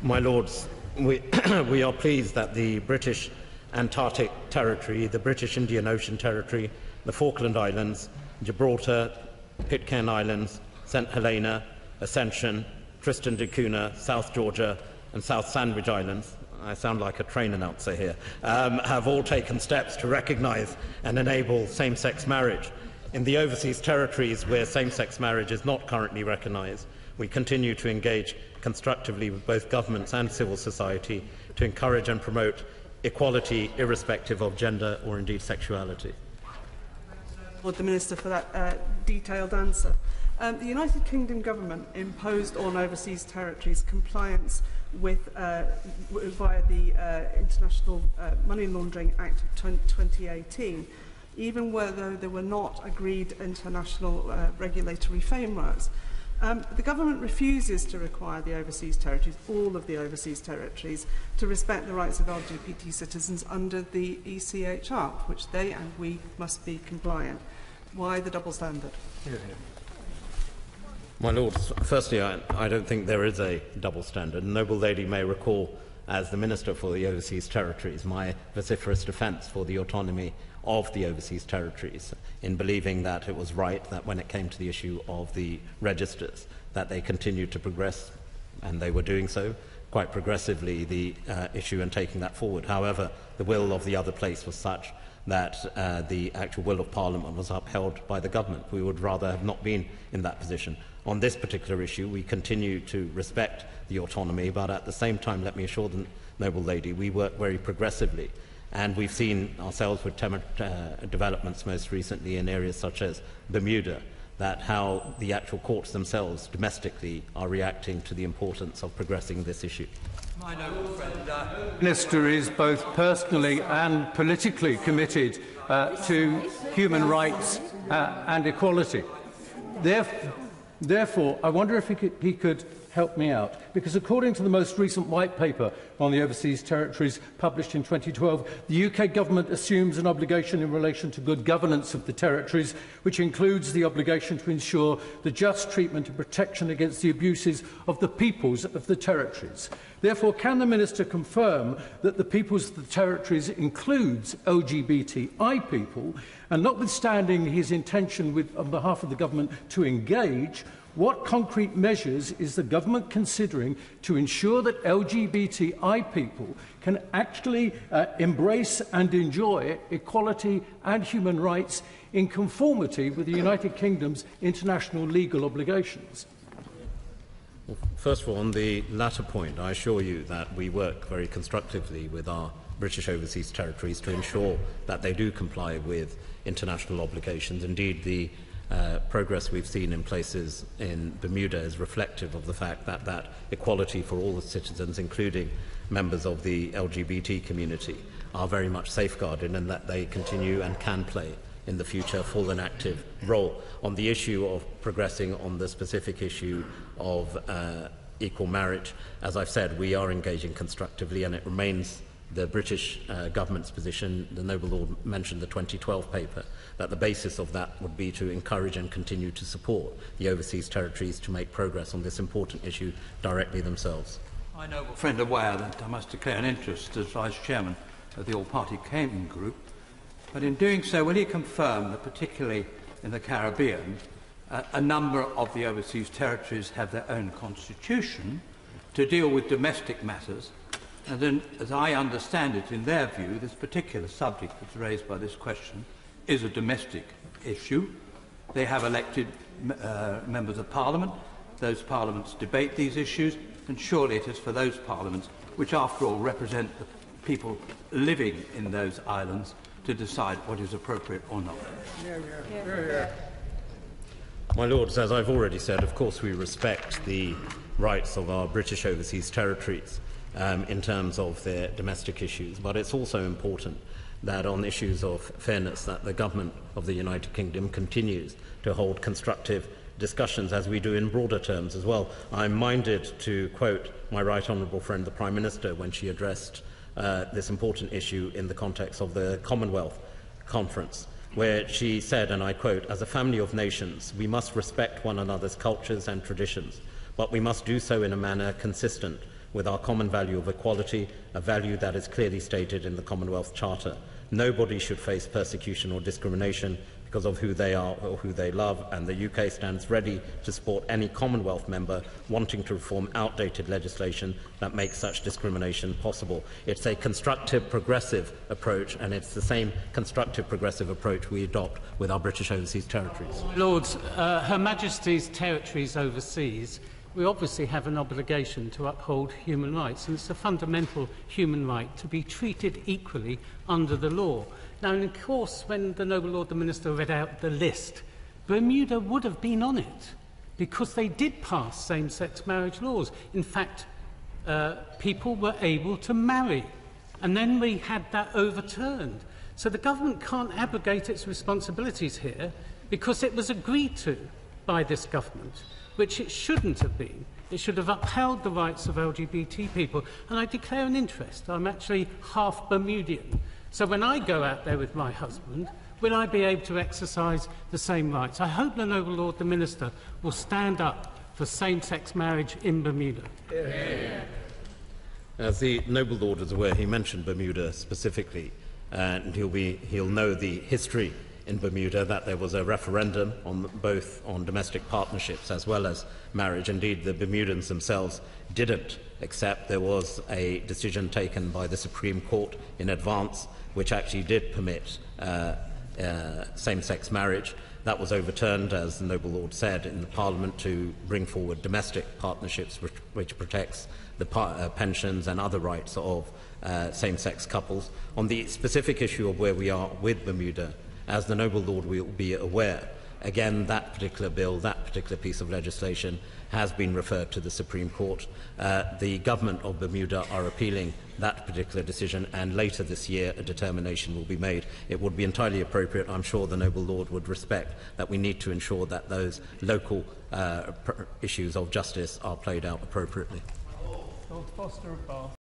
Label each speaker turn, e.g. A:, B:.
A: My Lords, we are pleased that the British Antarctic Territory, the British Indian Ocean Territory, the Falkland Islands, Gibraltar, Pitcairn Islands, St Helena, Ascension, Tristan da Cunha, South Georgia and South Sandwich Islands, I sound like a train announcer here, have all taken steps to recognise and enable same-sex marriage. In the overseas territories where same-sex marriage is not currently recognised, we continue to engage constructively with both governments and civil society to encourage and promote equality irrespective of gender or indeed sexuality.
B: Thank the Minister for that detailed answer. The United Kingdom Government imposed on overseas territories compliance with via the International Money Laundering Act of 2018, even though there were not agreed international regulatory frameworks. The government refuses to require the overseas territories, all of the overseas territories, to respect the rights of LGBT citizens under the ECHR, which they and we must be compliant. Why the double standard?
A: My Lords, firstly, I don't think there is a double standard. The noble lady may recall, as the Minister for the Overseas Territories, my vociferous defence for the autonomy of the overseas territories in believing that it was right that when it came to the issue of the registers that they continued to progress, and they were doing so quite progressively, the issue and taking that forward. However, the will of the other place was such that the actual will of Parliament was upheld by the government. We would rather have not been in that position. On this particular issue, we continue to respect the autonomy, but at the same time, let me assure the noble lady, we work very progressively. And we've seen ourselves with developments most recently in areas such as Bermuda, that how the actual courts themselves domestically are reacting to the importance of progressing this issue.
C: My noble friend, the Minister is both personally and politically committed to human rights and equality. Therefore, I wonder if he could help me out, because according to the most recent white paper on the overseas territories published in 2012, the UK government assumes an obligation in relation to good governance of the territories, which includes the obligation to ensure the just treatment and protection against the abuses of the peoples of the territories. Therefore, can the Minister confirm that the peoples of the territories includes LGBTI people, and notwithstanding his intention on behalf of the government to engage, what concrete measures is the government considering to ensure that LGBTI people can actually embrace and enjoy equality and human rights in conformity with the United Kingdom's international legal obligations?
A: Well, first of all, on the latter point, I assure you that we work very constructively with our British overseas territories to ensure that they do comply with international obligations. Indeed, the progress we've seen in places in Bermuda is reflective of the fact that that equality for all the citizens, including members of the LGBT community, are very much safeguarded, and that they continue and can play in the future a full and active role. On the issue of progressing on the specific issue of equal marriage, as I've said, we are engaging constructively, and it remains the British government's position. The noble Lord mentioned the 2012 paper, that the basis of that would be to encourage and continue to support the overseas territories to make progress on this important issue directly themselves.
D: My noble friend aware that I must declare an interest as Vice Chairman of the All-Party Cayman Group, but in doing so, will he confirm that particularly in the Caribbean, a number of the overseas territories have their own constitution to deal with domestic matters? And then, as I understand it, in their view, this particular subject that's raised by this question is a domestic issue. They have elected members of Parliament. Those parliaments debate these issues, and surely it is for those parliaments, which after all represent the people living in those islands, to decide what is appropriate or not.
A: My Lords, as I've already said, of course we respect the rights of our British overseas territories in terms of their domestic issues, but it's also important that on issues of fairness that the government of the United Kingdom continues to hold constructive discussions, as we do in broader terms as well. I'm minded to quote my right honourable friend the Prime Minister when she addressed this important issue in the context of the Commonwealth Conference, where she said, and I quote, "As a family of nations, we must respect one another's cultures and traditions, but we must do so in a manner consistent with our common value of equality, a value that is clearly stated in the Commonwealth Charter. Nobody should face persecution or discrimination because of who they are or who they love, and the UK stands ready to support any Commonwealth member wanting to reform outdated legislation that makes such discrimination possible. It's a constructive, progressive approach, and it's the same constructive, progressive approach we adopt with our British overseas territories.
E: Lords, Her Majesty's territories overseas, we obviously have an obligation to uphold human rights, and it's a fundamental human right to be treated equally under the law. Now, of course, when the Noble Lord the Minister read out the list, Bermuda would have been on it, because they did pass same-sex marriage laws. In fact, people were able to marry, and then we had that overturned. So the government can't abrogate its responsibilities here, because it was agreed to by this government, which it shouldn't have been. It should have upheld the rights of LGBT people. And I declare an interest. I'm actually half Bermudian. So when I go out there with my husband, will I be able to exercise the same rights? I hope the Noble Lord the Minister will stand up for same-sex marriage in Bermuda.
A: Yeah. As the Noble Lord is aware, he mentioned Bermuda specifically, and he'll know the history in Bermuda, that there was a referendum on both on domestic partnerships as well as marriage. Indeed, the Bermudans themselves didn't accept. There was a decision taken by the Supreme Court in advance which actually did permit same-sex marriage. That was overturned, as the Noble Lord said, in the Parliament to bring forward domestic partnerships which protects the pensions and other rights of same-sex couples. On the specific issue of where we are with Bermuda, as the Noble Lord will be aware, again, that particular bill, that particular piece of legislation has been referred to the Supreme Court. The government of Bermuda are appealing that particular decision, and later this year a determination will be made. It would be entirely appropriate, I'm sure the Noble Lord would respect, that we need to ensure that those local issues of justice are played out appropriately.